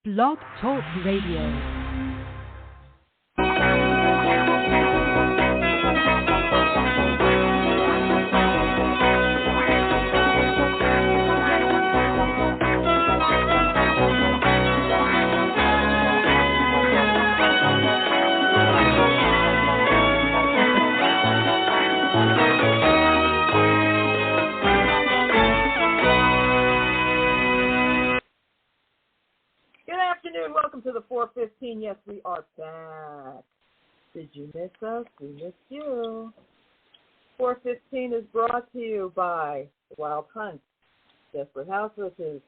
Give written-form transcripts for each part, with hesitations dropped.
Blog Talk Radio. Welcome to the 415. Yes, we are back. Did you miss us? We missed you. 415 is brought to you by Wild Hunt, Desperate House Witches,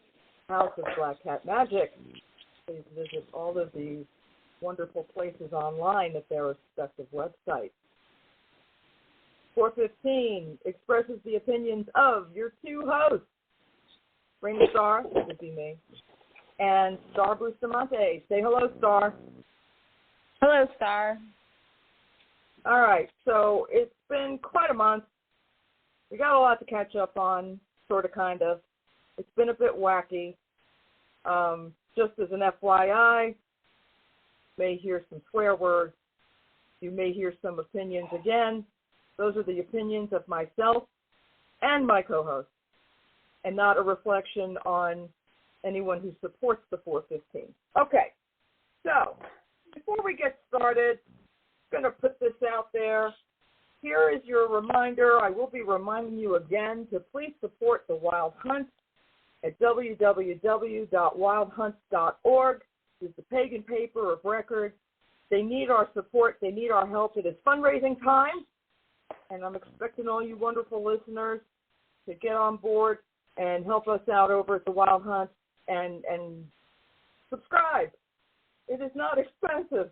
House of Black Cat Magic. Please visit all of these wonderful places online at their respective websites. 415 expresses the opinions of your two hosts, Raina Starr, that would be me, and Starr Bustamonte. Say hello, Starr. Hello, Starr. All right, so it's been quite a month. We got a lot to catch up on, sort of, kind of. It's been a bit wacky. Just as an FYI, you may hear some swear words. You may hear some opinions again. Those are the opinions of myself and my co-host, and not a reflection on anyone who supports the 415. Okay, so before we get started, I'm going to put this out there. Here is your reminder. I will be reminding you again to please support the Wild Hunt at www.wildhunt.org. It's the pagan paper of record. They need our support. They need our help. It is fundraising time, and I'm expecting all you wonderful listeners to get on board and help us out over at the Wild Hunt. And subscribe. It is not expensive.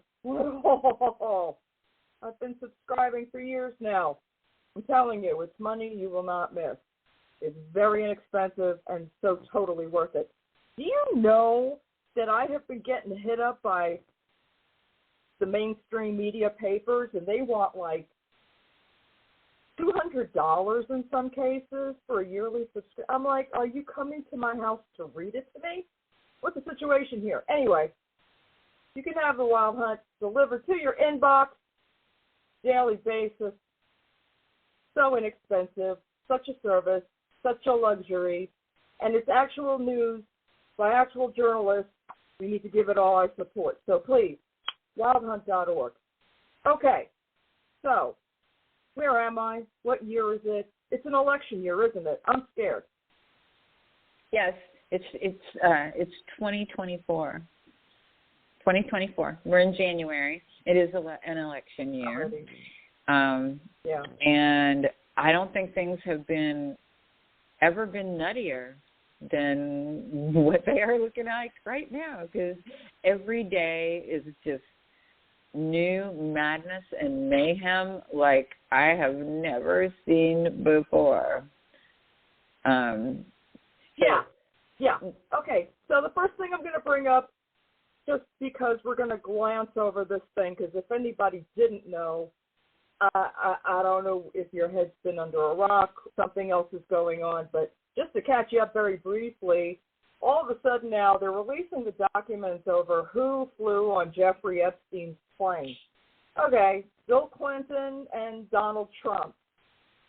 I've been subscribing for years now. I'm telling you, it's money you will not miss. It's very inexpensive and so totally worth it. Do you know that I have been getting hit up by the mainstream media papers, and they want like $200 in some cases for a yearly subscription? I'm like, are you coming to my house to read it to me? What's the situation here? Anyway, you can have the Wild Hunt delivered to your inbox daily basis. So inexpensive, such a service, such a luxury, and it's actual news by actual journalists. We need to give it all our support. So please, wildhunt.org. Okay, so where am I? What year is it? It's an election year, isn't it? I'm scared. Yes, it's 2024. 2024. We're in January. It is an election year. Yeah. And I don't think things have ever been nuttier than what they are looking like right now, because every day is just new madness and mayhem like I have never seen before. Yeah. Okay, so the first thing I'm going to bring up, just because we're going to glance over this thing, because if anybody didn't know, I don't know if your head's been under a rock, something else is going on, but just to catch you up very briefly, all of a sudden now they're releasing the documents over who flew on Jeffrey Epstein's plane. Okay, Bill Clinton and Donald Trump.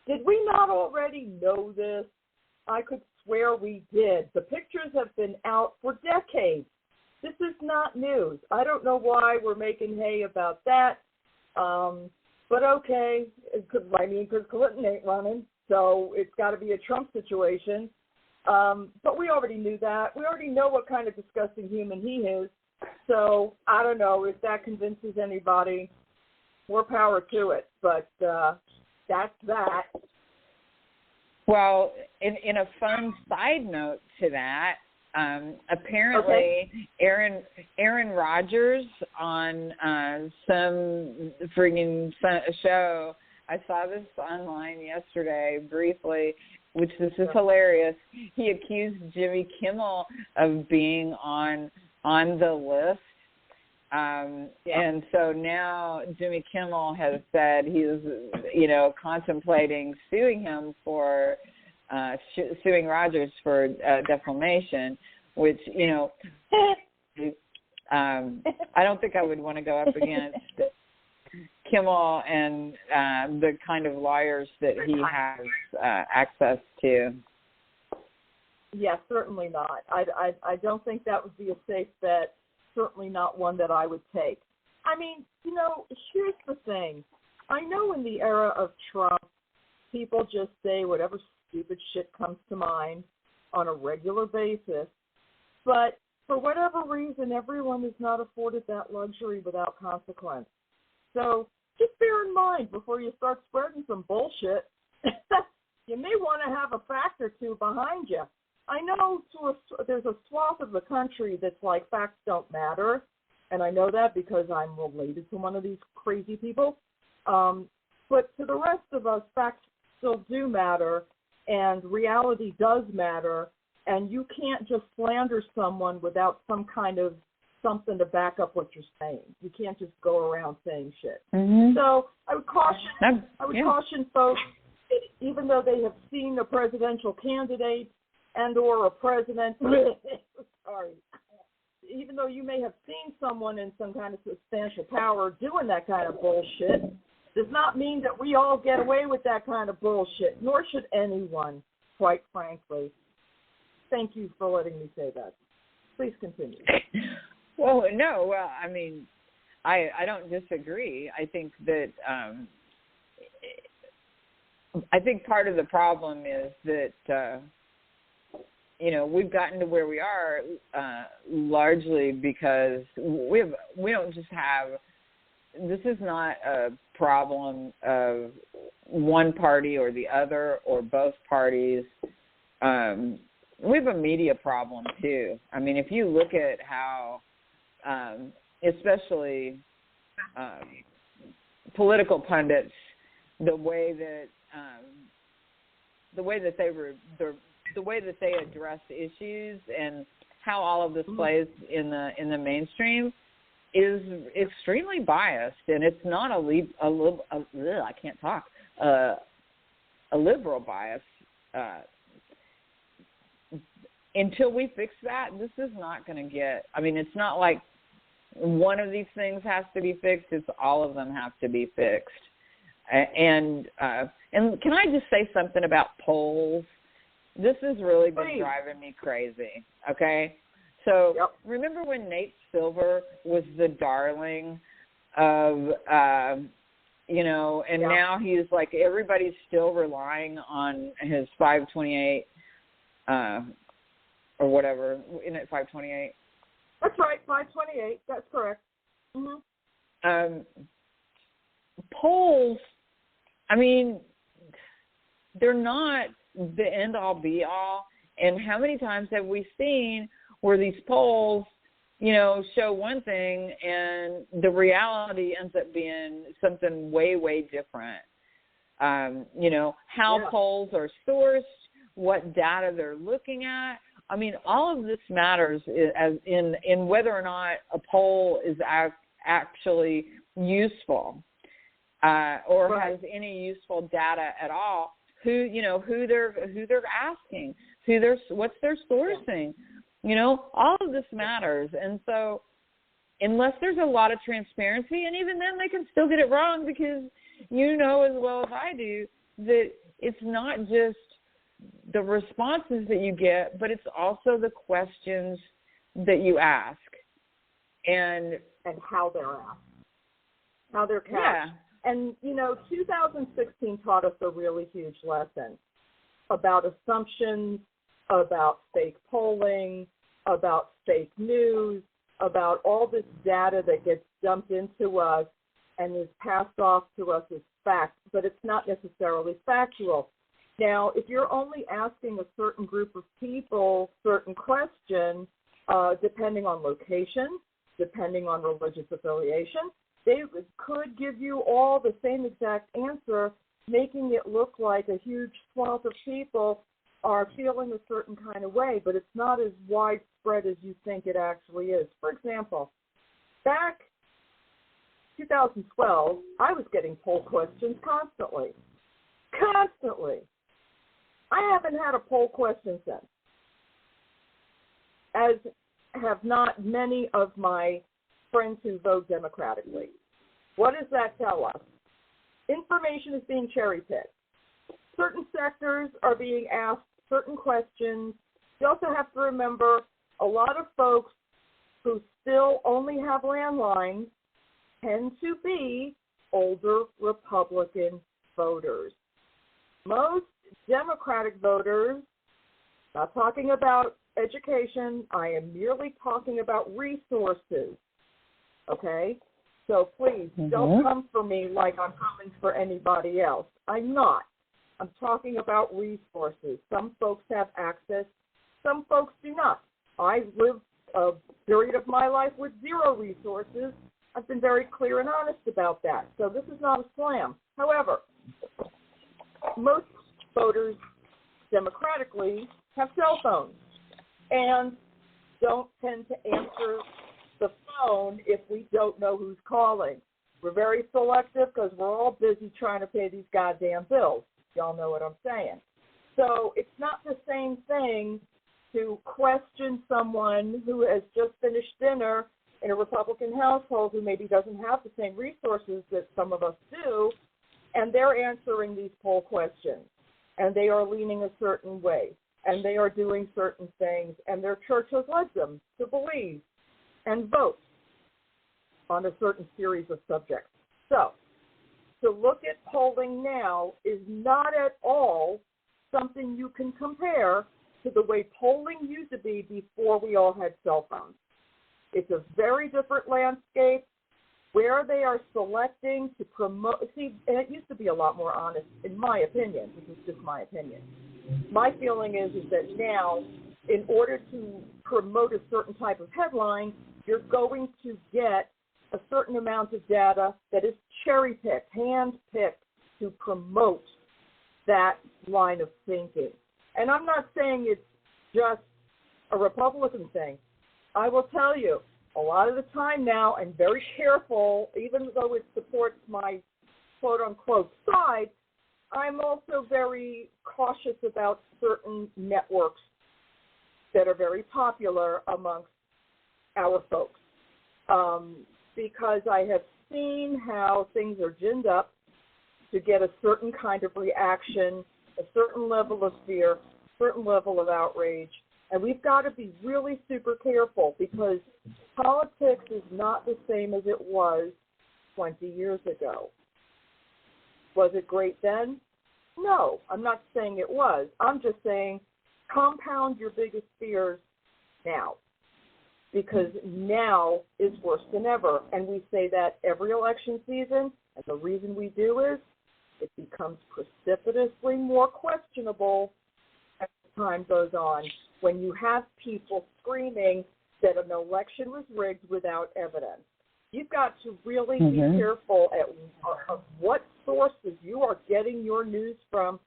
Did we not already know this? I could swear we did. The pictures have been out for decades. This is not news. I don't know why we're making hay about that. But okay, because Clinton ain't running, so it's got to be a Trump situation. But we already knew that. We already know what kind of disgusting human he is. So I don't know if that convinces anybody. More power to it. But that's that. Well, in a fun side note to that, apparently Aaron Rodgers on some friggin' show, I saw this online yesterday briefly, which this is hilarious. He accused Jimmy Kimmel of being on the list. And so now Jimmy Kimmel has said he's, contemplating suing him for suing Rodgers for defamation, which, I don't think I would want to go up against Kimmel and the kind of liars that he has access to. Yeah, certainly not. I don't think that would be a safe bet. Certainly not one that I would take. I mean, here's the thing. I know in the era of Trump, people just say whatever stupid shit comes to mind on a regular basis. But for whatever reason, everyone is not afforded that luxury without consequence. So just bear in mind before you start spreading some bullshit, you may want to have a fact or two behind you. I know there's a swath of the country that's like facts don't matter, and I know that because I'm related to one of these crazy people. But to the rest of us, facts still do matter, and reality does matter, and you can't just slander someone without some kind of something to back up what you're saying. You can't just go around saying shit. Mm-hmm. So I would caution folks, even though they have seen a presidential candidate and or a president, sorry, even though you may have seen someone in some kind of substantial power doing that kind of bullshit, does not mean that we all get away with that kind of bullshit, nor should anyone, quite frankly. Thank you for letting me say that. Please continue. Well, no, I mean, I don't disagree. I think that I think part of the problem is that we've gotten to where we are largely because we don't just have. This is not a problem of one party or the other or both parties. We have a media problem too. I mean, if you look at how, especially political pundits, the way that they address issues and how all of this plays in the mainstream is extremely biased, and it's not a liberal bias. Until we fix that, this is not going to get. I mean, it's not like one of these things has to be fixed. It's all of them have to be fixed. And can I just say something about polls? This has really been driving me crazy. Okay. So Remember when Nate Silver was the darling of, now he's like, everybody's still relying on his 528, or whatever, isn't it 528? That's right, 528, that's correct. Mm-hmm. Polls, I mean, they're not the end-all, be-all, and how many times have we seen where these polls, show one thing and the reality ends up being something way, way different. How polls are sourced, what data they're looking at. I mean, all of this matters as in whether or not a poll is actually useful or has any useful data at all. Who they're asking, what's their sourcing. All of this matters. And so unless there's a lot of transparency, and even then they can still get it wrong because as well as I do that it's not just the responses that you get, but it's also the questions that you ask and how they're asked, how they're cast. Yeah. And, 2016 taught us a really huge lesson about assumptions, about fake polling, about fake news, about all this data that gets dumped into us and is passed off to us as fact, but it's not necessarily factual. Now, if you're only asking a certain group of people certain questions, depending on location, depending on religious affiliation, they could give you all the same exact answer, making it look like a huge swath of people are feeling a certain kind of way, but it's not as widespread as you think it actually is. For example, back 2012, I was getting poll questions constantly. I haven't had a poll question since. have not many of my friends who vote democratically. What does that tell us? Information is being cherry-picked. Certain sectors are being asked certain questions. You also have to remember a lot of folks who still only have landlines tend to be older Republican voters. Most Democratic voters, not talking about education, I am merely talking about resources, okay? So please, don't come for me like I'm coming for anybody else. I'm not. I'm talking about resources. Some folks have access, some folks do not. I lived a period of my life with zero resources. I've been very clear and honest about that. So this is not a slam. However, most voters democratically have cell phones and don't tend to answer the phone if we don't know who's calling. We're very selective because we're all busy trying to pay these goddamn bills. Y'all know what I'm saying. So it's not the same thing to question someone who has just finished dinner in a Republican household who maybe doesn't have the same resources that some of us do, and they're answering these poll questions, and they are leaning a certain way, and they are doing certain things, and their church has led them to believe and vote on a certain series of subjects. So, to look at polling now is not at all something you can compare to the way polling used to be before we all had cell phones. It's a very different landscape where they are selecting to promote. See, and it used to be a lot more honest, in my opinion. This is just my opinion. My feeling is that now, in order to promote a certain type of headline, you're going to get a certain amount of data that is cherry-picked, hand-picked to promote that line of thinking. And I'm not saying it's just a Republican thing. I will tell you, a lot of the time now, I'm very careful, even though it supports my quote-unquote side, I'm also very cautious about certain networks that are very popular amongst our folks. Because I have seen how things are ginned up to get a certain kind of reaction, a certain level of fear, a certain level of outrage. And we've got to be really super careful because politics is not the same as it was 20 years ago. Was it great then? No, I'm not saying it was. I'm just saying compound your biggest fears now, because now is worse than ever. And we say that every election season, and the reason we do is it becomes precipitously more questionable as time goes on when you have people screaming that an election was rigged without evidence. You've got to really be careful of what sources you are getting your news from.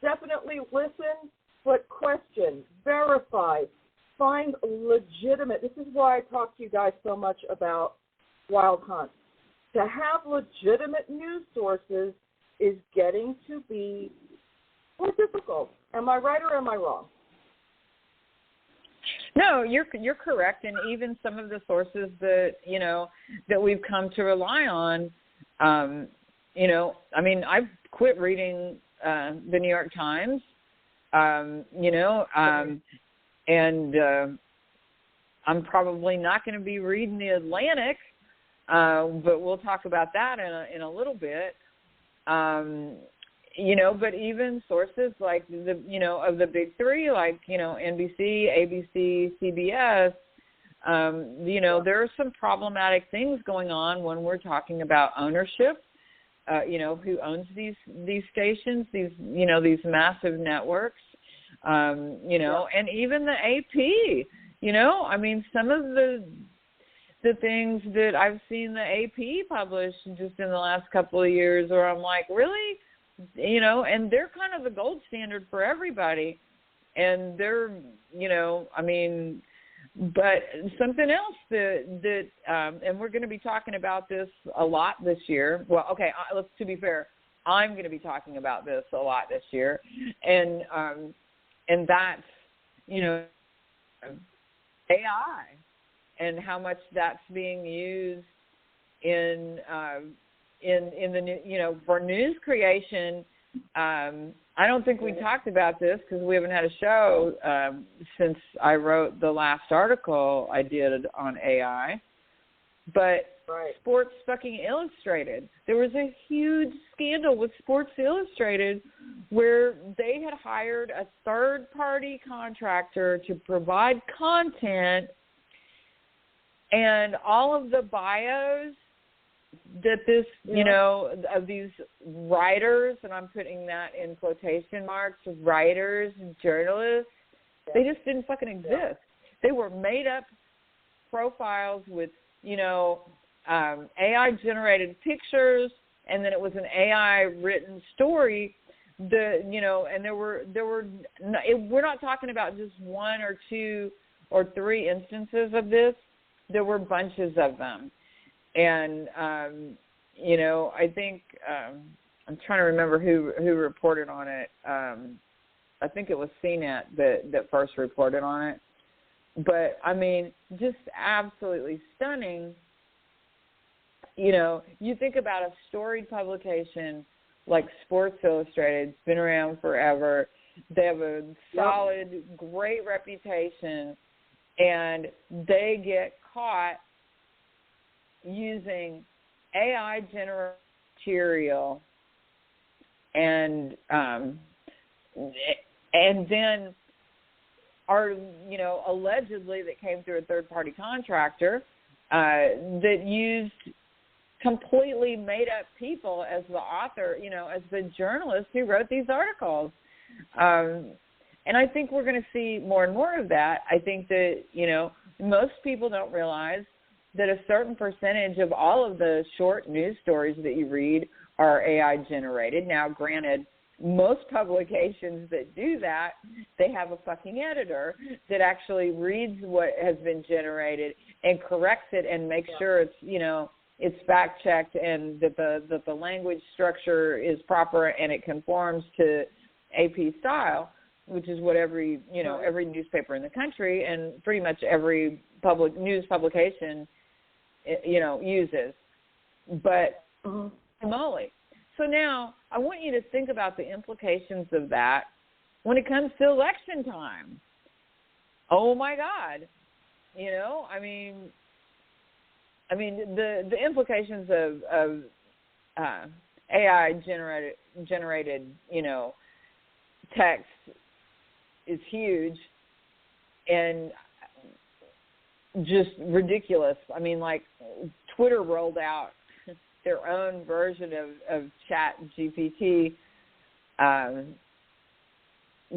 Definitely listen, but question, verify, find legitimate. This is why I talk to you guys so much about wild hunts. To have legitimate news sources is getting to be more difficult. Am I right or am I wrong? No, you're correct, and even some of the sources that that we've come to rely on, I mean, I've quit reading the New York Times, and I'm probably not going to be reading the Atlantic, but we'll talk about that in a little bit. But even sources like of the big three, like, NBC, ABC, CBS, there are some problematic things going on when we're talking about ownership, who owns these stations, these massive networks, and even the AP, I mean, some of the things that I've seen the AP publish just in the last couple of years where I'm like, really? And they're kind of the gold standard for everybody. And they're, I mean, but something else that and we're going to be talking about this a lot this year. Well, okay, to be fair, I'm going to be talking about this a lot this year. And that's, AI and how much that's being used in the, for news creation. I don't think we talked about this because we haven't had a show since I wrote the last article I did on AI. But Sports fucking Illustrated. There was a huge scandal with Sports Illustrated where they had hired a third-party contractor to provide content, and all of the bios that this, of these writers, and I'm putting that in quotation marks, writers, journalists, they just didn't fucking exist. They were made-up profiles with, AI-generated pictures, and then it was an AI-written story. And we're not talking about just one or two or three instances of this. There were bunches of them. And, I think I'm trying to remember who reported on it. I think it was CNET that first reported on it. But, I mean, just absolutely stunning. You think about a storied publication like Sports Illustrated. It's been around forever. They have a solid, great reputation, and they get caught using AI-generated material, and then are, allegedly that came through a third-party contractor that used completely made-up people as the author, as the journalist who wrote these articles. And I think we're going to see more and more of that. I think that, most people don't realize that a certain percentage of all of the short news stories that you read are AI-generated. Now, granted, most publications that do that, they have a fucking editor that actually reads what has been generated and corrects it and makes sure it's, it's fact-checked and that the language structure is proper and it conforms to AP style, which is what every newspaper in the country and pretty much every public news publication, uses. But moly. So now I want you to think about the implications of that when it comes to election time. Oh my God. I mean the implications of AI generated, text is huge and just ridiculous. I mean, like Twitter rolled out their own version of Chat GPT,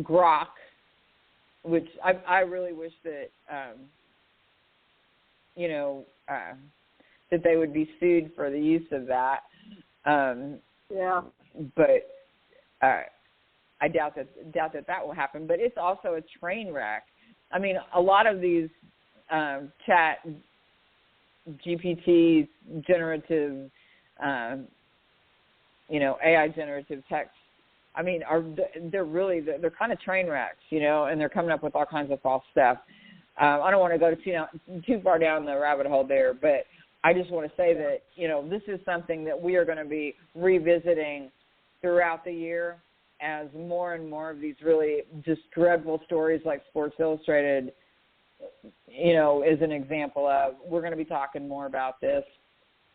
Grok, which I really wish that, that they would be sued for the use of that. But I doubt that will happen. But it's also a train wreck. I mean, a lot of these Chat GPT generative, AI generative text, I mean, they're kind of train wrecks, and they're coming up with all kinds of false stuff. I don't want to go too far down the rabbit hole there, but I just want to say that, this is something that we are going to be revisiting throughout the year as more and more of these really just dreadful stories like Sports Illustrated, is an example of. We're going to be talking more about this,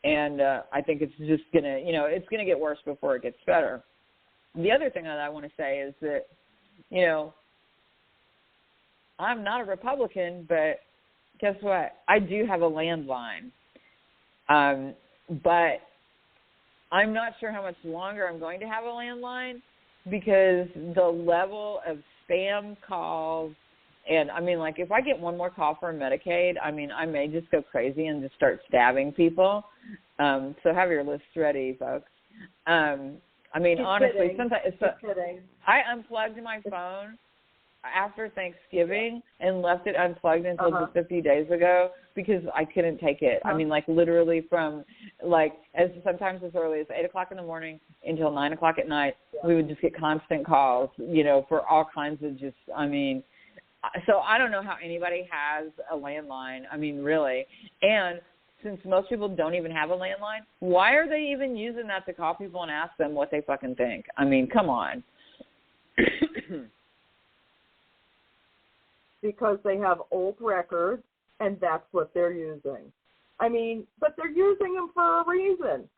and I think it's just going to, it's going to get worse before it gets better. The other thing that I want to say is that, I'm not a Republican, but guess what? I do have a landline. But I'm not sure how much longer I'm going to have a landline because the level of spam calls, and I mean, like if I get one more call for Medicaid, I mean, I may just go crazy and just start stabbing people. So have your lists ready, folks. I mean, Just honestly, kidding. sometimes I unplugged my phone after Thanksgiving and left it unplugged until just a few days ago because I couldn't take it. I mean, like literally from sometimes as early as 8 o'clock in the morning until 9 o'clock at night, we would just get constant calls, for all kinds of just, I mean, So I don't know how anybody has a landline. I mean, really. And since most people don't even have a landline, why are they even using that to call people and ask them what they fucking think? I mean, come on. Because they have old records, and that's what they're using. I mean, but they're using them for a reason.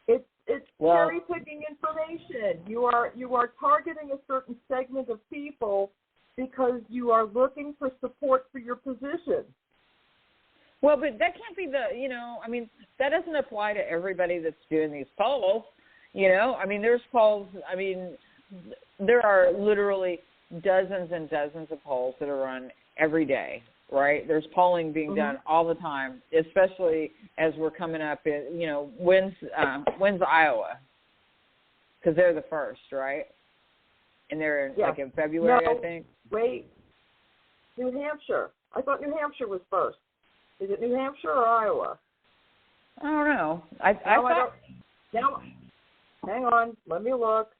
It's cherry picking information. You are targeting a certain segment of people because you are looking for support for your position. Well, but that can't be I mean, that doesn't apply to everybody that's doing these polls. I mean, there's polls. I mean, there are literally dozens and dozens of polls that are run every day, right? There's polling being done all the time, especially as we're coming up in, when's Iowa? Because they're the first, right? And they're in February, I think. Wait. New Hampshire. I thought New Hampshire was first. Is it New Hampshire or Iowa? I don't know. I thought... Now, hang on. Let me look.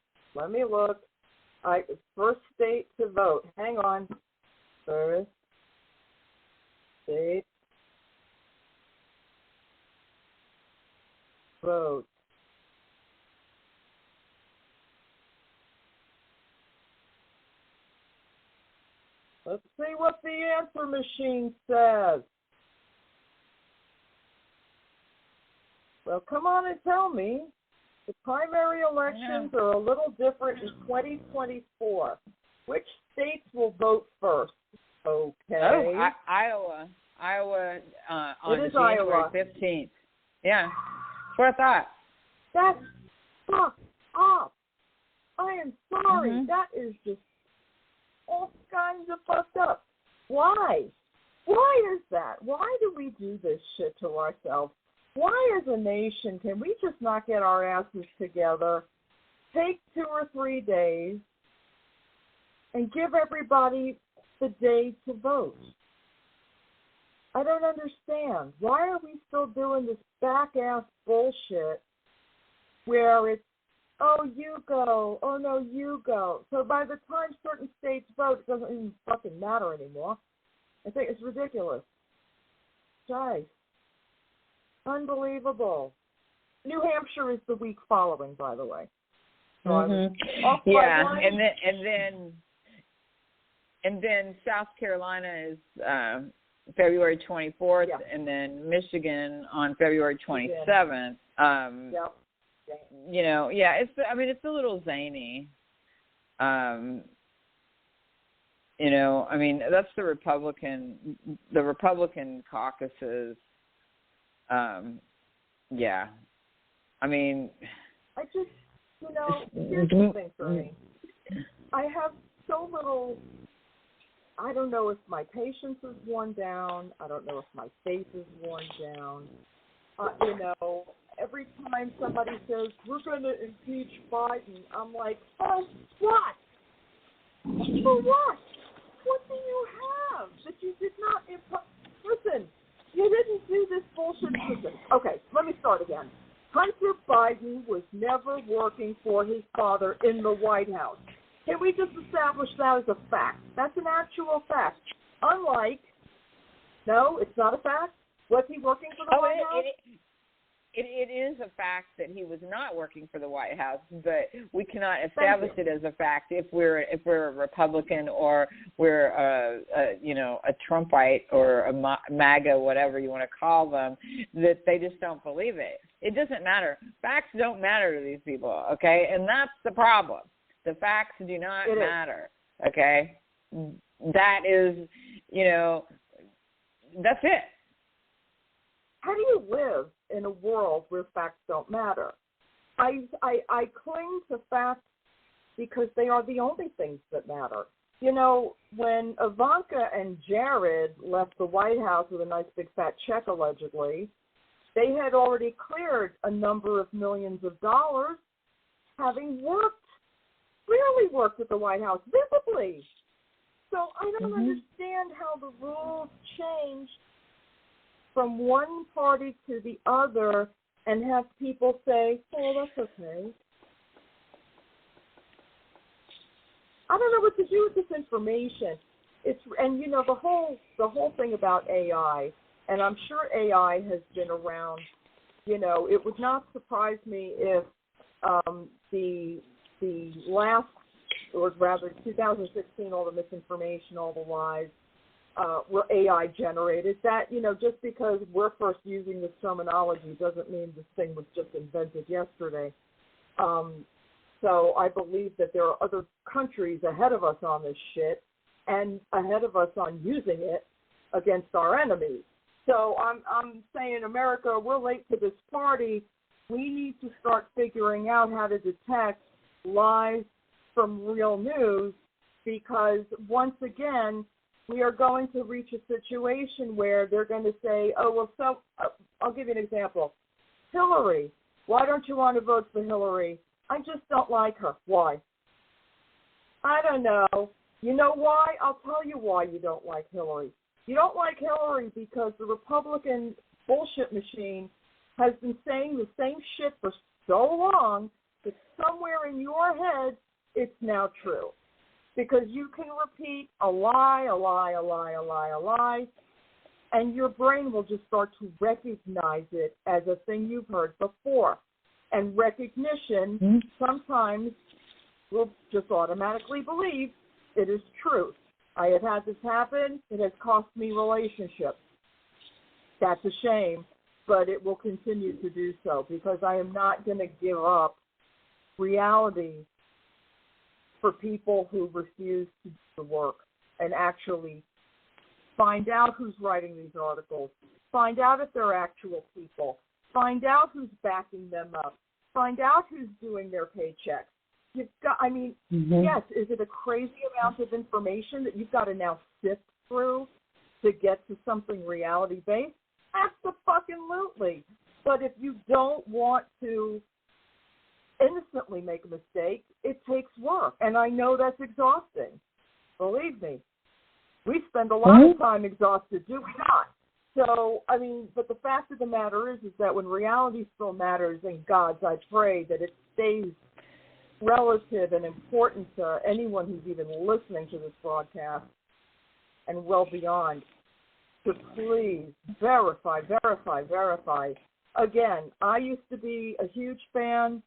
First state to vote. Hang on. First state vote. Let's see what the answer machine says. Well, come on and tell me. The primary elections are a little different in 2024. Which states will vote first? Okay. Oh, Iowa. On January 15th. Yeah. That's what I thought. That's fucked up. I am sorry. That is just all kinds of fucked up. Why? Why is that? Why do we do this shit to ourselves? Why, as a nation, can we just not get our asses together, take 2 or 3 days, and give everybody the day to vote? I don't understand. Why are we still doing this back-ass bullshit where it's, oh, you go, oh, no, you go. So by the time certain states vote, it doesn't even fucking matter anymore. I think it's ridiculous. Guys. Unbelievable. New Hampshire is the week following, by the way. So and then South Carolina is February 24th, and then Michigan on February 27th. It's a little zany. I mean, that's the Republican caucuses. I mean, I just, here's the thing for me. I have so little, I don't know if my patience is worn down. I don't know if my faith is worn down. Every time somebody says, we're going to impeach Biden, I'm like, oh, what? For what? What do you have that you did not listen, you didn't do this bullshit. Listen, okay, let me start again. Hunter Biden was never working for his father in the White House. Can we just establish that as a fact? That's an actual fact. Unlike, no, it's not a fact. Was he working for the White House? It is a fact that he was not working for the White House, but we cannot establish it as a fact if we're a Republican or we're a Trumpite or a MAGA, whatever you want to call them, that they just don't believe it. It doesn't matter. Facts don't matter to these people, okay? And that's the problem. The facts do not matter, okay? That is, that's it. How do you live in a world where facts don't matter? I cling to facts because they are the only things that matter. When Ivanka and Jared left the White House with a nice big fat check, allegedly, they had already cleared a number of millions of dollars, having clearly worked at the White House visibly. So I don't understand how the rules changed from one party to the other and have people say, oh, that's okay. I don't know what to do with this information. and you know, the whole thing about AI, and I'm sure AI has been around. You know, it would not surprise me if the last, or rather 2016, all the misinformation, all the lies were AI generated. That, you know, just because we're first using this terminology doesn't mean this thing was just invented yesterday. So I believe that there are other countries ahead of us on this shit and ahead of us on using it against our enemies. So I'm saying, America, we're late to this party. We need to start figuring out how to detect lies from real news, because once again, we are going to reach a situation where they're going to say, oh, well, so I'll give you an example. Hillary, why don't you want to vote for Hillary? I just don't like her. Why? I don't know. You know why? I'll tell you why you don't like Hillary. You don't like Hillary because the Republican bullshit machine has been saying the same shit for so long that somewhere in your head it's now true. Because you can repeat a lie, and your brain will just start to recognize it as a thing you've heard before. And recognition sometimes will just automatically believe it is truth. I have had this happen. It has cost me relationships. That's a shame, but it will continue to do so because I am not going to give up reality for people who refuse to do the work and actually find out who's writing these articles, find out if they're actual people, find out who's backing them up, find out who's doing their paychecks. You've got, I mean, yes, is it a crazy amount of information that you've got to now sift through to get to something reality-based? Absolutely. But if you don't want to innocently make a mistake, it takes work. And I know that's exhausting. Believe me. We spend a lot of time exhausted, do we not? So, I mean, but the fact of the matter is that when reality still matters, and God's, I pray that it stays relative and important to anyone who's even listening to this broadcast and well beyond, to please verify. Again, I used to be a huge fan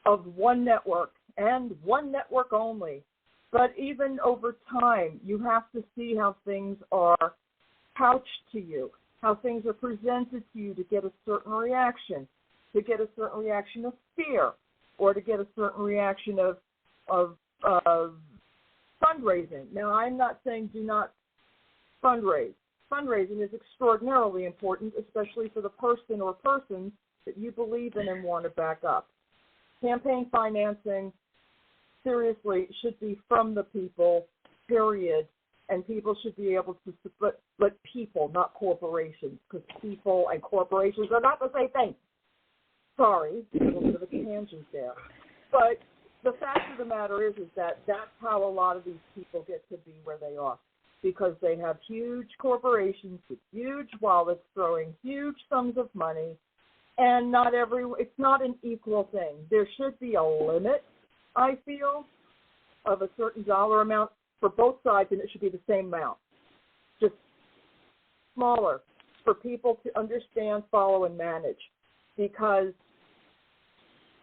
of one network and one network only. But even over time, you have to see how things are couched to you, how things are presented to you to get a certain reaction, of fear, or to get a certain reaction of fundraising. Now, I'm not saying do not fundraise. Fundraising is extraordinarily important, especially for the person or persons that you believe in and want to back up. Campaign financing, seriously, should be from the people, period, and people should be able to support, but people, not corporations, because people and corporations are not the same thing. Sorry, a little bit of a tangent there. But the fact of the matter is that that's how a lot of these people get to be where they are, because they have huge corporations with huge wallets throwing huge sums of money, and it's not an equal thing. There should be a limit, I feel, of a certain dollar amount for both sides, and it should be the same amount, just smaller, for people to understand, follow, and manage. Because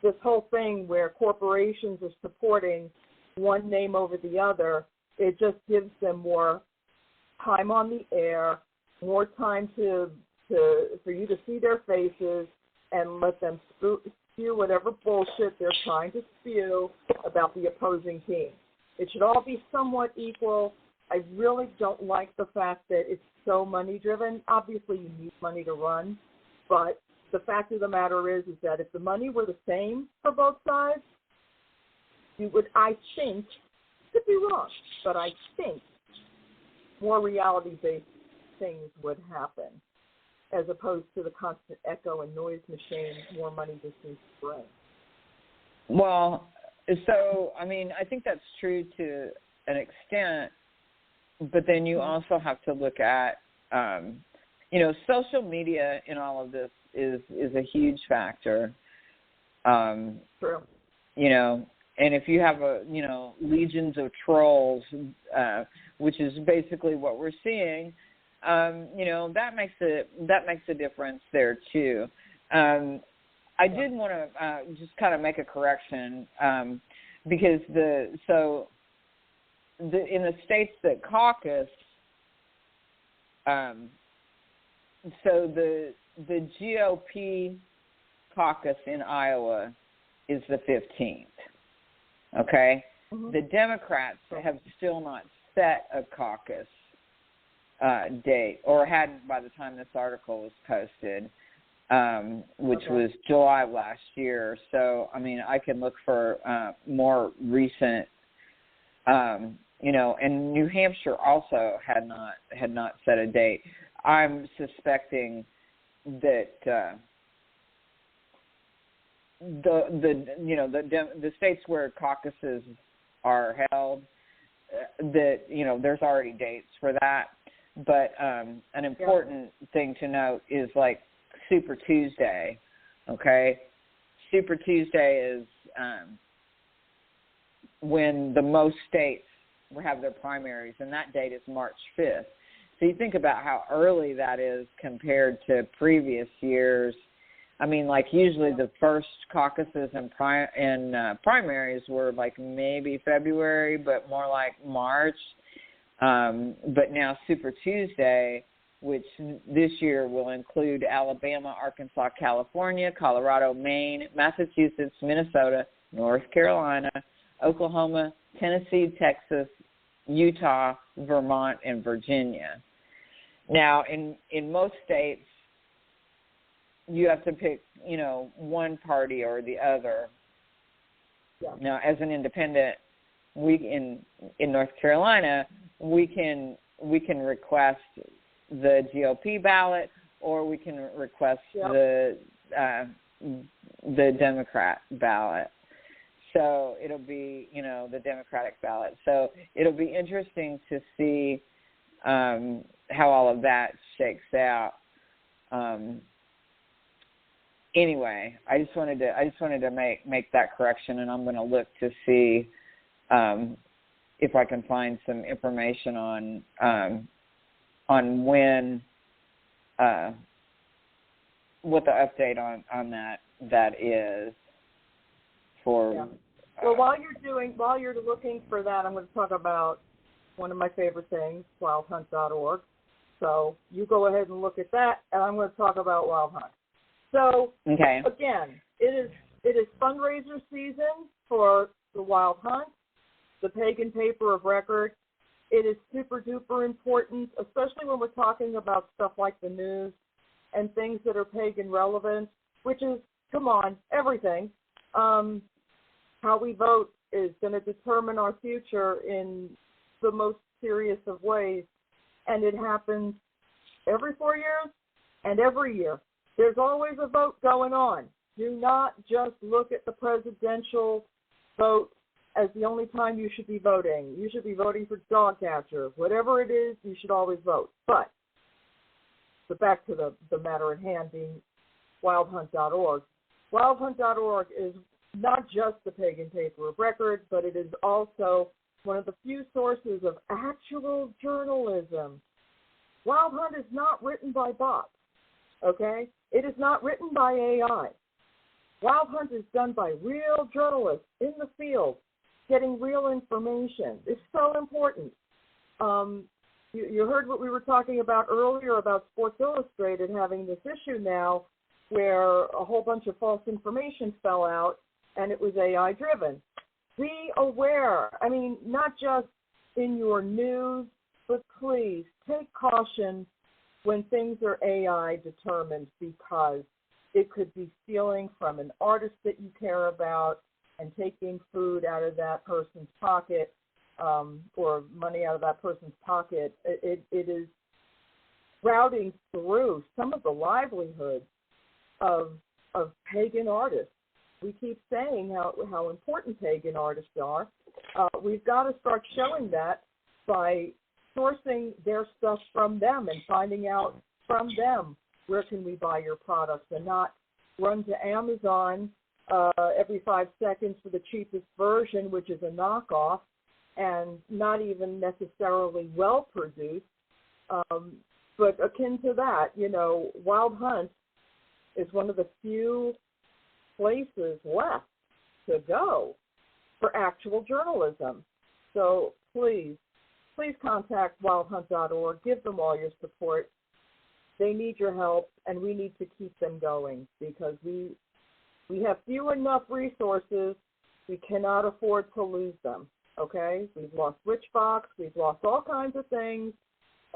this whole thing where corporations are supporting one name over the other, it just gives them more time on the air, more time for you to see their faces and let them spew whatever bullshit they're trying to spew about the opposing team. It should all be somewhat equal. I really don't like the fact that it's so money-driven. Obviously, you need money to run, but the fact of the matter is that if the money were the same for both sides, you would, I think, could be wrong, but I think more reality-based things would happen, as opposed to the constant echo and noise machine more money just seems to bring. Well, so, I mean, I think that's true to an extent, but then you also have to look at, social media in all of this is a huge factor. True. And if you have legions of trolls, which is basically what we're seeing, that makes a difference there too. I did want to just kind of make a correction because in the states that caucus, so the GOP caucus in Iowa is the 15th. Okay, the Democrats have still not set a caucus date, or hadn't by the time this article was posted, which was July of last year. So, I mean, I can look for more recent, and New Hampshire also had not set a date. I'm suspecting that the states where caucuses are held, that there's already dates for that. But an important thing to note is like Super Tuesday. Okay, Super Tuesday is when the most states will have their primaries, and that date is March 5th. So you think about how early that is compared to previous years. I mean, like usually the first caucuses and primaries were like maybe February, but more like March. But now Super Tuesday, which this year will include Alabama, Arkansas, California, Colorado, Maine, Massachusetts, Minnesota, North Carolina, Oklahoma, Tennessee, Texas, Utah, Vermont, and Virginia. Now, in most states, you have to pick, one party or the other. Yeah. Now, as an independent, we in North Carolina, we can request the GOP ballot, or we can request the Democrat ballot. So it'll be, the Democratic ballot. So it'll be interesting to see how all of that shakes out. Anyway, I just wanted to make that correction, and I'm going to look to see if I can find some information on when what the update on that is for. Yeah. Well, while you're looking for that, I'm going to talk about one of my favorite things, wildhunt.org. So you go ahead and look at that, and I'm going to talk about Wild Hunt. So again, it is fundraiser season for the Wild Hunt, the pagan paper of record. It is super duper important, especially when we're talking about stuff like the news and things that are pagan relevant, which is, come on, everything. How we vote is going to determine our future in the most serious of ways, and it happens every 4 years and every year. There's always a vote going on. Do not just look at the presidential vote as the only time you should be voting. You should be voting for dog catcher. Whatever it is, you should always vote. But back to the matter at hand being wildhunt.org. Wildhunt.org is not just the pagan paper of record, but it is also one of the few sources of actual journalism. Wild Hunt is not written by bots, okay? It is not written by AI. Wild Hunt is done by real journalists in the field getting real information. It's so important. You heard what we were talking about earlier about Sports Illustrated having this issue now where a whole bunch of false information fell out, and it was AI-driven. Be aware. I mean, not just in your news, but please take caution when things are AI-determined, because it could be stealing from an artist that you care about and taking food out of that person's pocket or money out of that person's pocket. It is routing through some of the livelihoods of pagan artists. We keep saying how important pagan artists are. We've got to start showing that by sourcing their stuff from them and finding out from them where can we buy your products, and not run to Amazon every 5 seconds for the cheapest version, which is a knockoff, and not even necessarily well produced, but akin to that. Wild Hunt is one of the few places left to go for actual journalism. So please contact wildhunt.org. Give them all your support. They need your help, and we need to keep them going because we have few enough resources. We cannot afford to lose them, okay? We've lost Witch Fox. We've lost all kinds of things.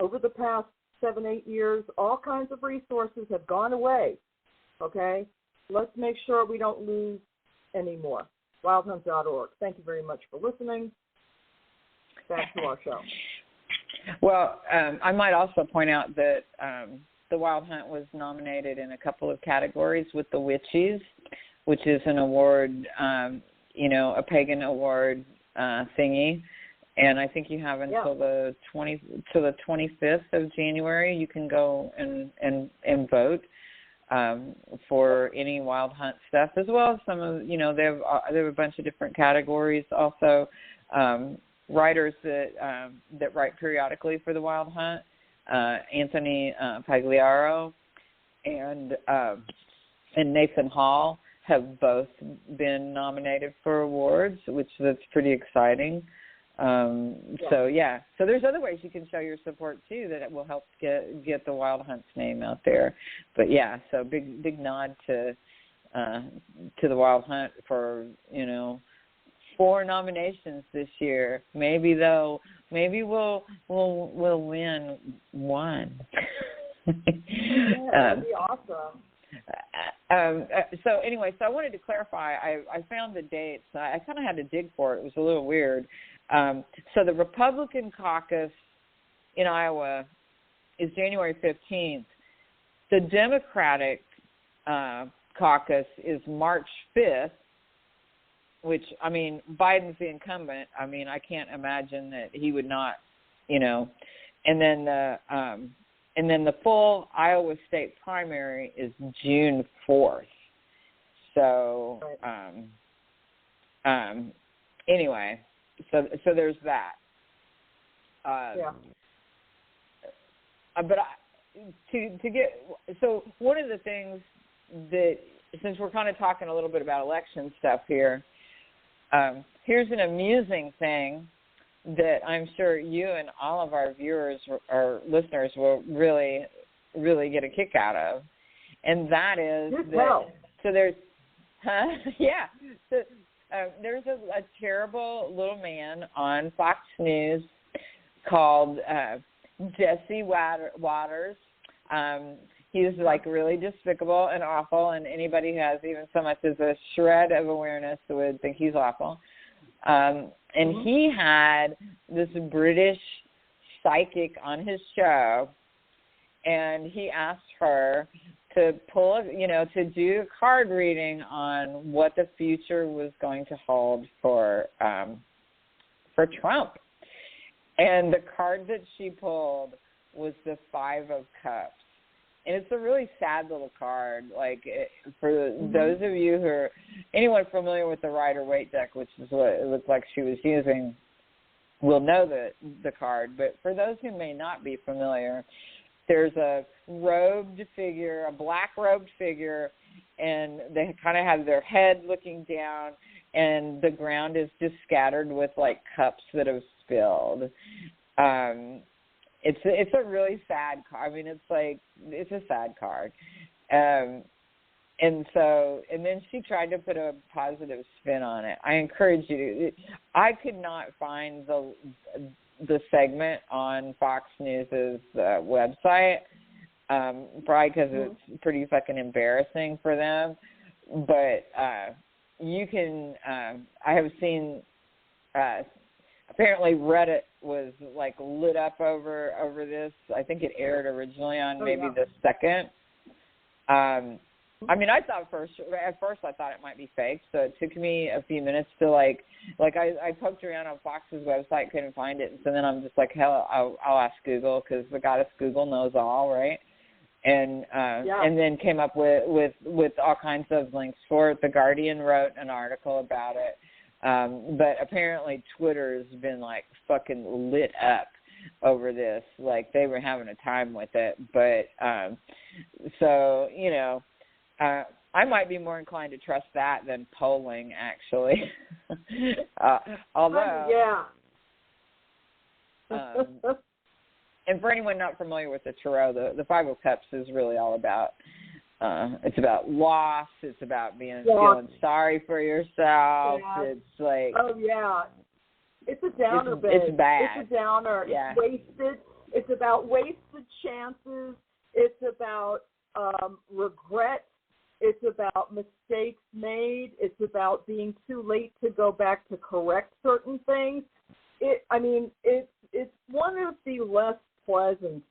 Over the past 7-8 years, all kinds of resources have gone away, okay? Let's make sure we don't lose any more. Wildhunt.org. Thank you very much for listening. Back to our show. Well, I might also point out that the Wild Hunt was nominated in a couple of categories with the Witchies, which is an award, a pagan award thingy. And I think you have until the 25th of January. You can go and vote for any Wild Hunt stuff, as well as some of they have a bunch of different categories. Also, writers that write periodically for the Wild Hunt, Anthony Pagliaro and Nathan Hall have both been nominated for awards, which that's pretty exciting. So there's other ways you can show your support too that it will help get the Wild Hunt's name out there. But so big nod to the Wild Hunt for 4 nominations this year. Maybe we'll win 1. That'd be awesome. So I wanted to clarify. I found the dates. I kind of had to dig for it. It was a little weird. So the Republican caucus in Iowa is January 15th. The Democratic caucus is March 5th, which, Biden's the incumbent. I can't imagine that he would not, and then the full Iowa state primary is June 4th. So, anyway, so there's that. But so one of the things that, since we're kind of talking a little bit about election stuff here, here's an amusing thing that I'm sure you and all of our viewers or listeners will really, really get a kick out of, and that is so there's there's a terrible little man on Fox News called Jesse Waters. He's really despicable and awful, and anybody who has even so much as a shred of awareness would think he's awful. And he had this British psychic on his show, and he asked her to to do a card reading on what the future was going to hold for Trump. And the card that she pulled was the 5 of Cups. And it's a really sad little card. For those of you who are, anyone familiar with the Rider-Waite deck, which is what it looked like she was using, will know the card. But for those who may not be familiar, there's a robed figure, a black robed figure, and they kind of have their head looking down, and the ground is just scattered with cups that have spilled. It's a really sad card. It's a sad card. And then she tried to put a positive spin on it. I encourage you to. I could not find the segment on Fox News's website, probably because it's pretty fucking embarrassing for them. But you can. I have seen. Apparently Reddit was lit up over this. I think it aired originally on the 2nd. I thought at first I thought it might be fake, so it took me a few minutes to I poked around on Fox's website, couldn't find it, and so then I'm just hell, I'll ask Google, because the goddess Google knows all, right? And then came up with all kinds of links for it. The Guardian wrote an article about it. But apparently Twitter's been, like, fucking lit up over this. Like, they were having a time with it. But, so, you know, I might be more inclined to trust that than polling, actually. Although, yeah. And for anyone not familiar with the tarot, the Five of Cups is really all about, it's about loss. It's about feeling sorry for yourself. Yeah. It's like, oh yeah, it's a downer. It's bad. It's a downer. Yeah. It's wasted. It's about wasted chances. It's about regret. It's about mistakes made. It's about being too late to go back to correct certain things. It's one of the less pleasant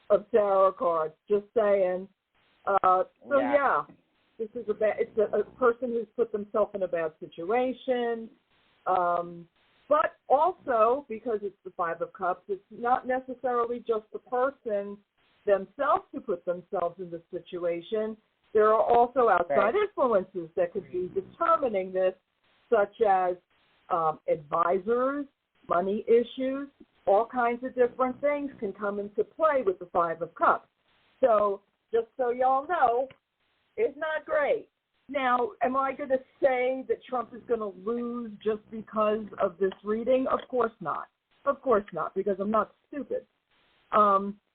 of tarot cards. Just saying. This is it's a person who's put themselves in a bad situation. But also, because it's the Five of Cups, it's not necessarily just the person themselves who put themselves in the situation. There are also outside influences that could be determining this, such as advisors, money issues, all kinds of different things can come into play with the Five of Cups. So just so y'all know, it's not great. Now, am I going to say that Trump is going to lose just because of this reading? Of course not. Of course not, because I'm not stupid.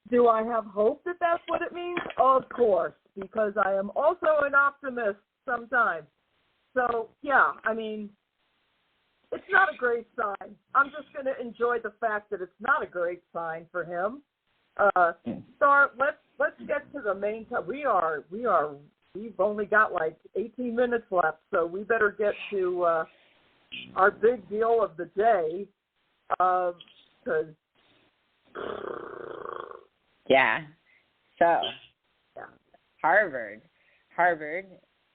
Do I have hope that that's what it means? Of course, because I am also an optimist sometimes. So, yeah, I mean, it's not a great sign. I'm just going to enjoy the fact that it's not a great sign for him. Starr, let's get to the main topic. We've only got like 18 minutes left, so we better get to our big deal of the day. Because Harvard.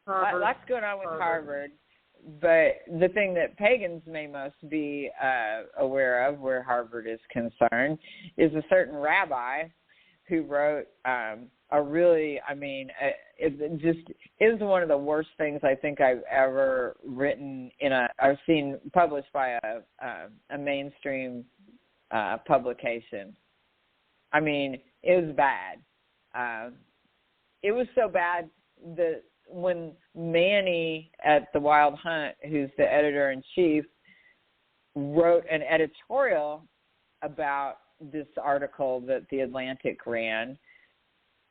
Lots going on with Harvard. But the thing that pagans may most be aware of where Harvard is concerned is a certain rabbi who wrote a really, it is one of the worst things I think I've ever written I've seen published by a mainstream publication. I mean, it was bad. It was so bad that when Manny at the Wild Hunt, who's the editor-in-chief, wrote an editorial about this article that The Atlantic ran,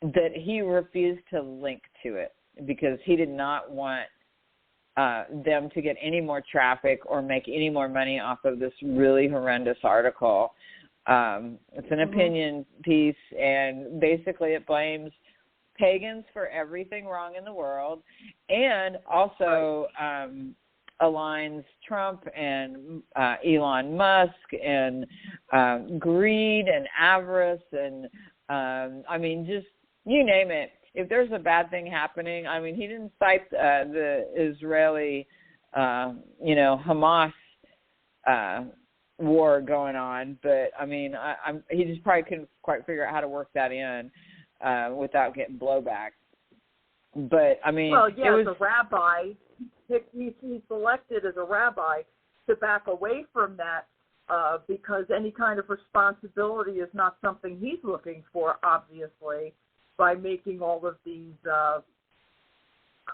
that he refused to link to it because he did not want them to get any more traffic or make any more money off of this really horrendous article. It's an opinion piece, and basically it blames pagans for everything wrong in the world, and also aligns Trump and Elon Musk and greed and avarice and just you name it. If there's a bad thing happening, he didn't cite the Israeli, Hamas war going on, but he just probably couldn't quite figure out how to work that in without getting blowback. But as a rabbi, he's selected as a rabbi to back away from that because any kind of responsibility is not something he's looking for, obviously, by making all of these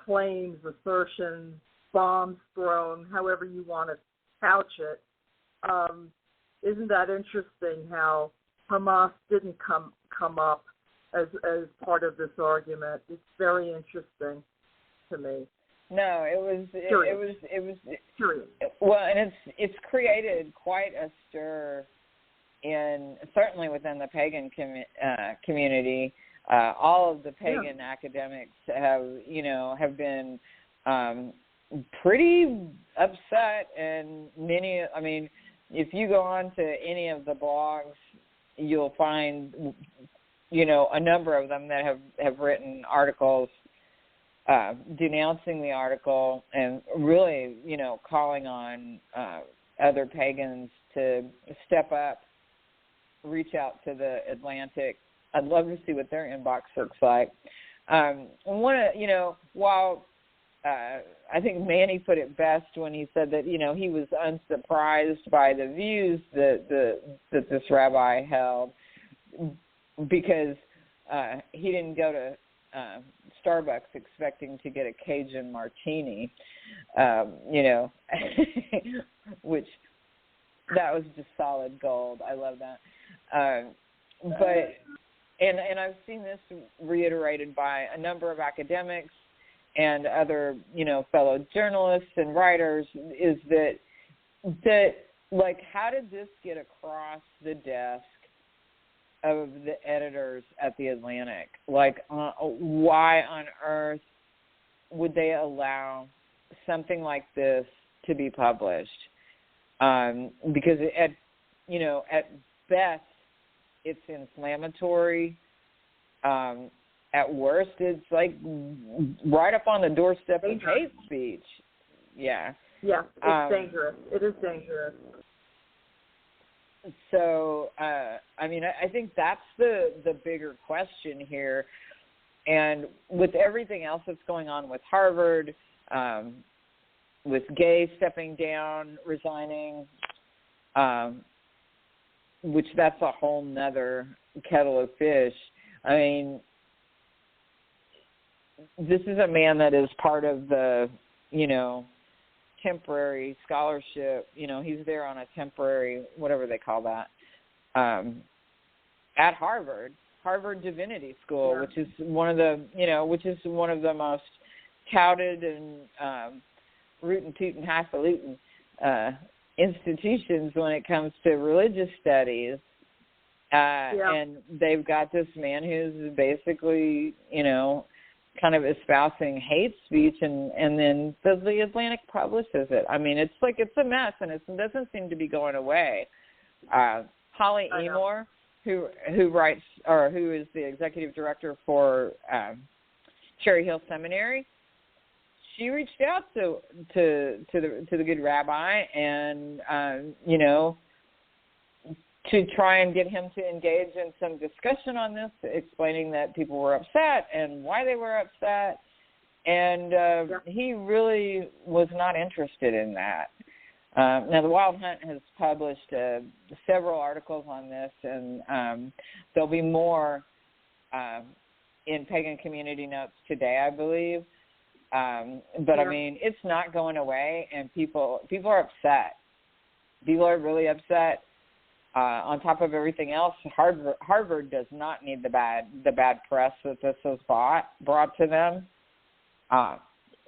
claims, assertions, bombs thrown, however you want to couch it. Isn't that interesting how Hamas didn't come up as part of this argument? It's very interesting to me. No, it was curious. Well, and it's created quite a stir certainly within the pagan community. All of the pagan academics have been pretty upset, and many. If you go on to any of the blogs, you'll find a number of them that have written articles denouncing the article and really, calling on other pagans to step up, reach out to the Atlantic. I'd love to see what their inbox looks like. While I think Manny put it best when he said that, he was unsurprised by the views that this rabbi held, because he didn't go to Starbucks expecting to get a Cajun martini, which that was just solid gold. I love that. But I've seen this reiterated by a number of academics and other, fellow journalists and writers, is that like, how did this get across the desk of the editors at the Atlantic? Like, why on earth would they allow something like this to be published? Because at best, it's inflammatory. At worst, it's like right up on the doorstep of hate speech. Yeah. Yeah, it's dangerous. It is dangerous. So, I think that's the bigger question here. And with everything else that's going on with Harvard, with Gay stepping down, resigning, which that's a whole nother kettle of fish. I mean, this is a man that is part of the, temporary scholarship. He's there on a temporary, whatever they call that, at Harvard Divinity School, which is one of the most touted and rootin' tootin' highfalutin institutions when it comes to religious studies. And they've got this man who's basically, kind of espousing hate speech, and then the Atlantic publishes it. I mean, it's a mess, and it doesn't seem to be going away. Holly Emore, who writes, or who is the executive director for Cherry Hill Seminary, she reached out to the good rabbi, and to try and get him to engage in some discussion on this, explaining that people were upset and why they were upset. And he really was not interested in that. Now, the Wild Hunt has published several articles on this, and there'll be more in Pagan Community Notes today, I believe. But, I mean, it's not going away, and people are upset. People are really upset. On top of everything else, Harvard does not need the bad press that this has brought to them.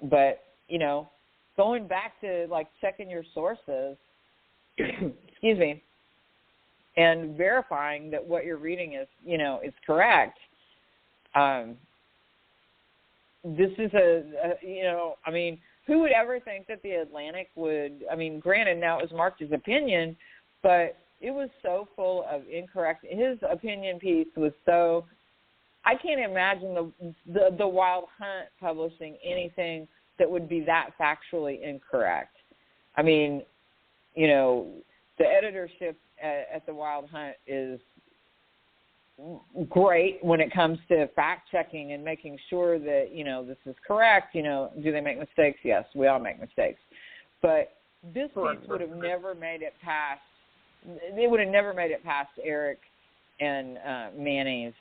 But, going back to, like, checking your sources, excuse me, and verifying that what you're reading is, is correct. This is who would ever think that the Atlantic would, granted, now it was marked as opinion, but it was so full of incorrect. His opinion piece was so. I can't imagine the Wild Hunt publishing anything that would be that factually incorrect. I mean, the editorship at the Wild Hunt is great when it comes to fact checking and making sure that this is correct. Do they make mistakes? Yes, we all make mistakes, but this piece would have never made it past. They would have never made it past Eric and Manny's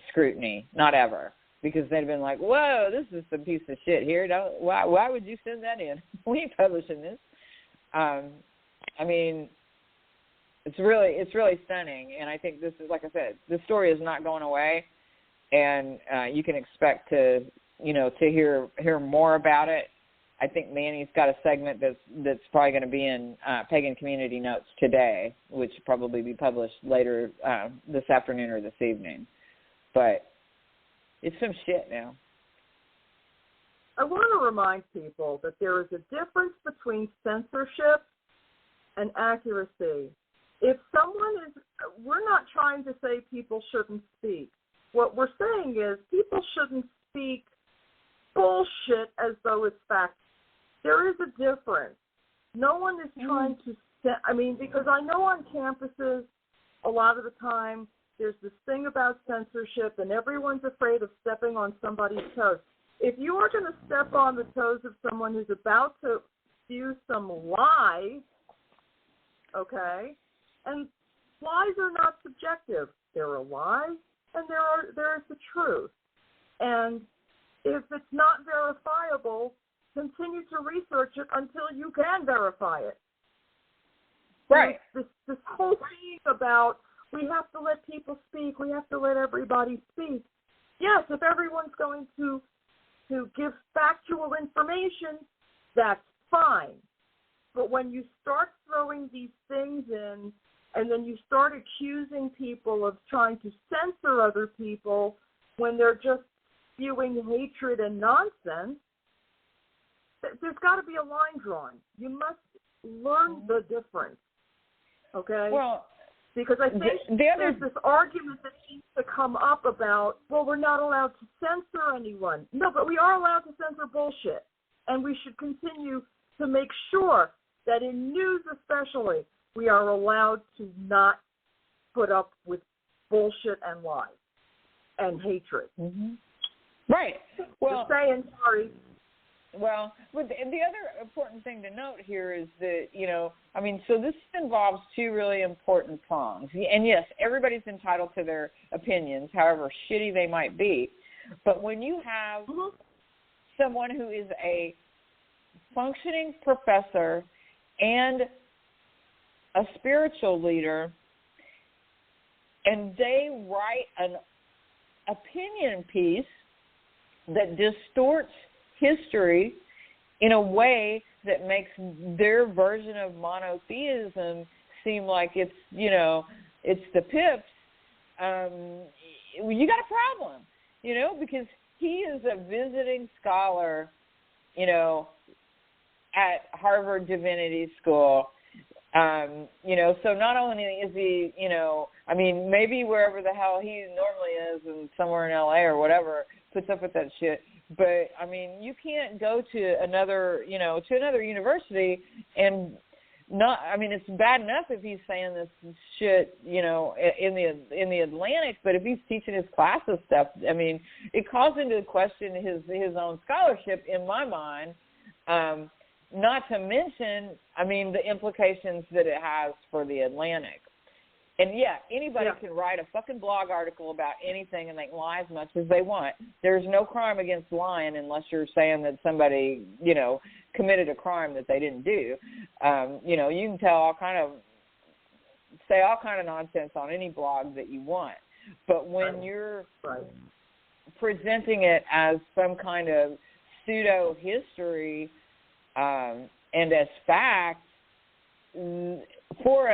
scrutiny, not ever, because they'd have been like, "Whoa, this is some piece of shit here. Why would you send that in? We ain't publishing this." It's really stunning, and I think this is, like I said, this story is not going away, and you can expect to hear more about it. I think Manny's got a segment that's probably going to be in Pagan Community Notes today, which will probably be published later this afternoon or this evening. But it's some shit now. I want to remind people that there is a difference between censorship and accuracy. If someone is, we're not trying to say people shouldn't speak. What we're saying is people shouldn't speak bullshit as though it's fact. There is a difference. No one is trying to, because I know on campuses a lot of the time there's this thing about censorship and everyone's afraid of stepping on somebody's toes. if you are going to step on the toes of someone who's about to spew some lies, okay, and lies are not subjective. There are lies and there is the truth. And if it's not verifiable, continue to research it until you can verify it. Right. This whole thing about we have to let people speak, we have to let everybody speak. Yes, if everyone's going to give factual information, that's fine. But when you start throwing these things in and then you start accusing people of trying to censor other people when they're just spewing hatred and nonsense, there's got to be a line drawn. You must learn the difference, okay? Well, because I think there's this argument that needs to come up about, well, we're not allowed to censor anyone. No, but we are allowed to censor bullshit. And we should continue to make sure that in news especially, we are allowed to not put up with bullshit and lies and hatred. Mm-hmm. Right. Well, just saying, sorry. Well, but the other important thing to note here is that, so this involves two really important prongs. And yes, everybody's entitled to their opinions, however shitty they might be. But when you have someone who is a functioning professor and a spiritual leader, and they write an opinion piece that distorts history in a way that makes their version of monotheism seem like it's the pips, you got a problem, because he is a visiting scholar, at Harvard Divinity School. So not only is he, maybe wherever the hell he normally is, and somewhere in LA or whatever, puts up with that shit. But you can't go to another university and not. It's bad enough if he's saying this shit, in the Atlantic. But if he's teaching his classes stuff, it calls into question his own scholarship in my mind. Not to mention, the implications that it has for the Atlantic. And, anybody can write a fucking blog article about anything and they can lie as much as they want. There's no crime against lying unless you're saying that somebody, committed a crime that they didn't do. You can say all kind of nonsense on any blog that you want. But when you're presenting it as some kind of pseudo-history and as fact, for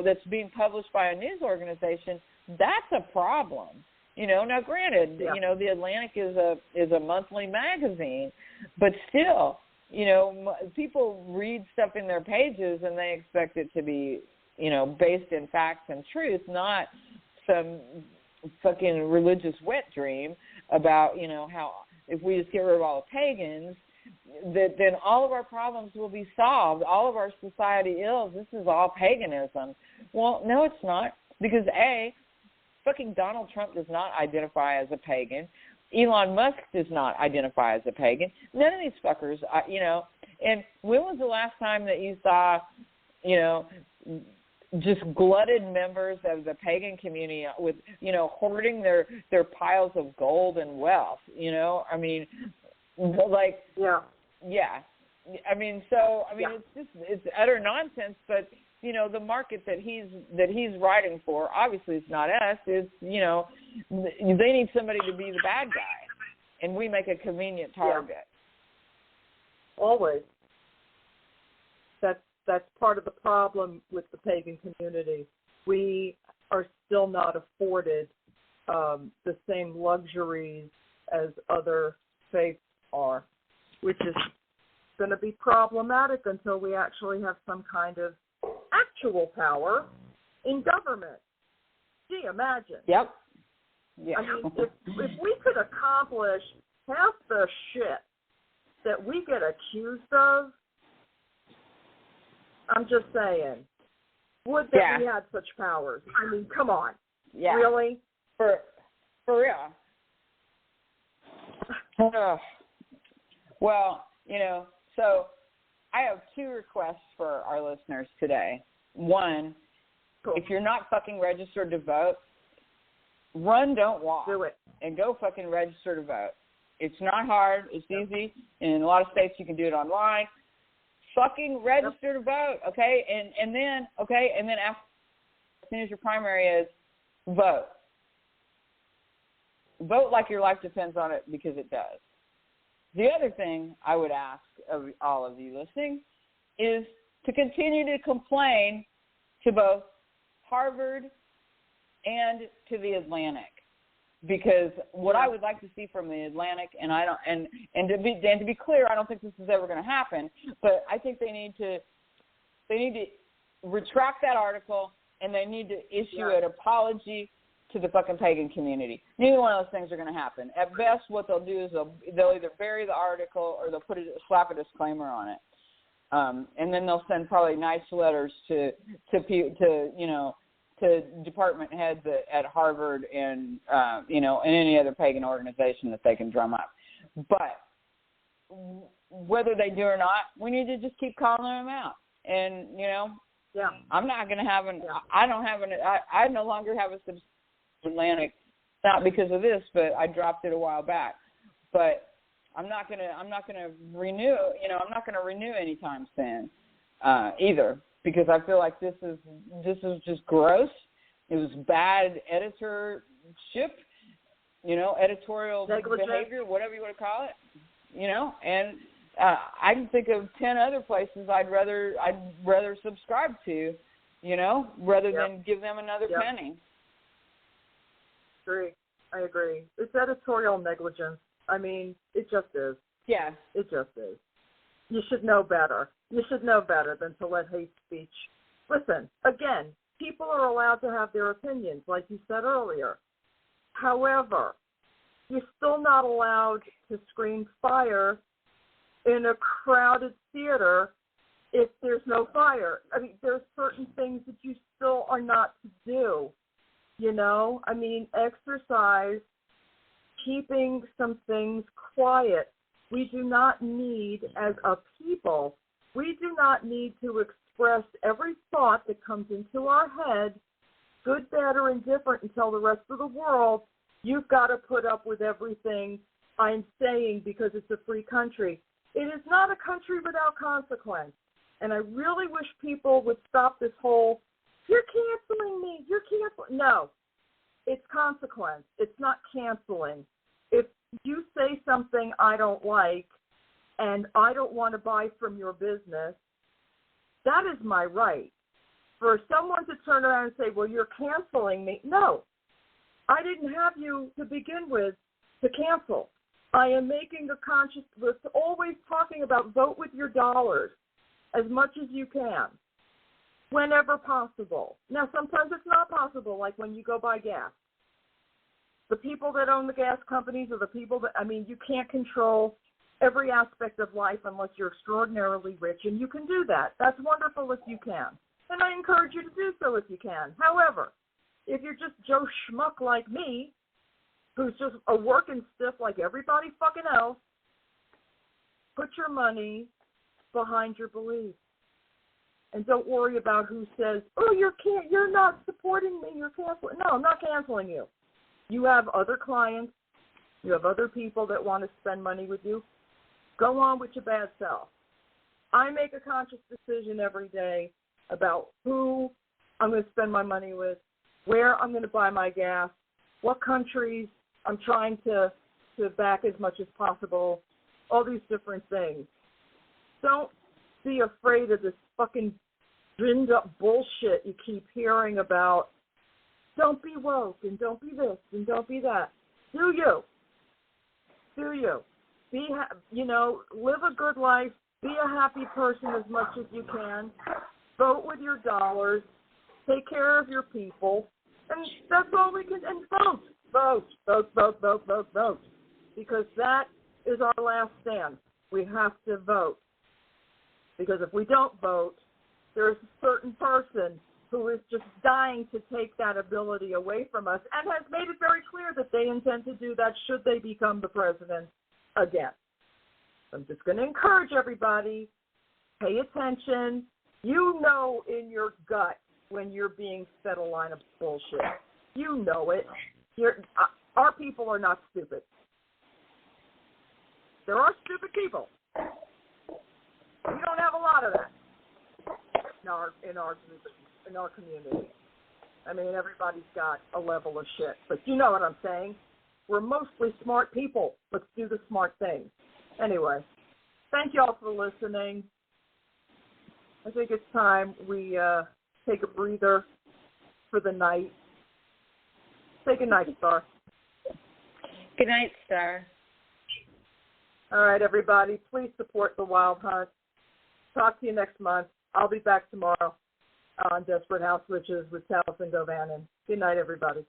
that's being published by a news organization, that's a problem. Now granted, the Atlantic is a monthly magazine, but still, people read stuff in their pages and they expect it to be, based in facts and truth, not some fucking religious wet dream about, how if we just get rid of all the pagans, then all of our problems will be solved. All of our society ills, this is all paganism. Well, no, it's not. Because, A, fucking Donald Trump does not identify as a pagan. Elon Musk does not identify as a pagan. None of these fuckers, And when was the last time that you saw, just glutted members of the pagan community with, hoarding their piles of gold and wealth, it's utter nonsense, but, the market that he's writing for, obviously it's not us, it's, they need somebody to be the bad guy, and we make a convenient target. Yeah. Always. That's part of the problem with the pagan community. We are still not afforded the same luxuries as other faiths are, which is going to be problematic until we actually have some kind of actual power in government. Gee, imagine. Yep. Yeah. If we could accomplish half the shit that we get accused of, I'm just saying, would that we had such powers? Come on. Yeah. Really? For real. Well, so I have 2 requests for our listeners today. One, cool. If you're not fucking registered to vote, run, don't walk. Do it. And go fucking register to vote. It's not hard. It's easy. In a lot of states, you can do it online. Fucking register to vote, okay? And then after, as soon as your primary is, vote. Vote like your life depends on it, because it does. The other thing I would ask of all of you listening is to continue to complain to both Harvard and to the Atlantic, because what I would like to see from the Atlantic, and to be clear, I don't think this is ever going to happen, but I think they need to retract that article, and they need to issue an apology to the fucking pagan community. Neither one of those things are going to happen. At best, what they'll do is they'll either bury the article or they'll slap a disclaimer on it, and then they'll send probably nice letters to department heads at Harvard and and any other pagan organization that they can drum up. But whether they do or not, we need to just keep calling them out. And I'm not going to have I no longer have a Atlantic, not because of this, but I dropped it a while back. But I'm not gonna renew. I'm not gonna renew anytime soon either, because I feel like this is just gross. It was bad editorship, editorial behavior, whatever you want to call it, and I can think of 10 other places I'd rather subscribe to, rather than give them another penny. I agree. It's editorial negligence. I mean, it just is. Yeah. It just is. You should know better. You should know better than to let hate speech. Listen, again, people are allowed to have their opinions, like you said earlier. However, you're still not allowed to scream fire in a crowded theater if there's no fire. I mean, there's certain things that you still are not to do. Exercise, keeping some things quiet. We do not need, as a people, we do not need to express every thought that comes into our head, good, bad, or indifferent, and tell the rest of the world, you've got to put up with everything I'm saying because it's a free country. It is not a country without consequence. And I really wish people would stop this whole, you're canceling me, you're canceling. No, it's consequence. It's not canceling. If you say something I don't like and I don't want to buy from your business, that is my right. For someone to turn around and say, well, you're canceling me. No, I didn't have you to begin with to cancel. I am making a conscious list, always talking about vote with your dollars as much as you can, whenever possible. Now, sometimes it's not possible, like when you go buy gas. The people that own the gas companies are the people that, you can't control every aspect of life unless you're extraordinarily rich, and you can do that. That's wonderful if you can. And I encourage you to do so if you can. However, if you're just Joe Schmuck like me, who's just a working stiff like everybody fucking else, put your money behind your beliefs. And don't worry about who says, oh, you're not supporting me, you're canceling. No, I'm not canceling you. You have other clients, you have other people that want to spend money with you. Go on with your bad self. I make a conscious decision every day about who I'm going to spend my money with, where I'm going to buy my gas, what countries I'm trying to back as much as possible, all these different things. Don't be afraid of this fucking ginned up bullshit you keep hearing about. Don't be woke and don't be this and don't be that. Do you? Do you? Live a good life. Be a happy person as much as you can. Vote with your dollars. Take care of your people. And that's all we can. And vote. Vote, vote, vote, vote, vote, vote. Because that is our last stand. We have to vote. Because if we don't vote, there's a certain person who is just dying to take that ability away from us and has made it very clear that they intend to do that should they become the president again. I'm just going to encourage everybody, pay attention. You know in your gut when you're being fed a line of bullshit. You know it. Our people are not stupid. There are stupid people. We don't have a lot of that in our community. I mean, everybody's got a level of shit, but you know what I'm saying. We're mostly smart people. Let's do the smart thing. Anyway, thank you all for listening. I think it's time we take a breather for the night. Say good night, Starr. Good night, Starr. All right, everybody, please support the Wild Hunt. Talk to you next month. I'll be back tomorrow on Desperate House Witches with Taliesin Govanen. Good night, everybody.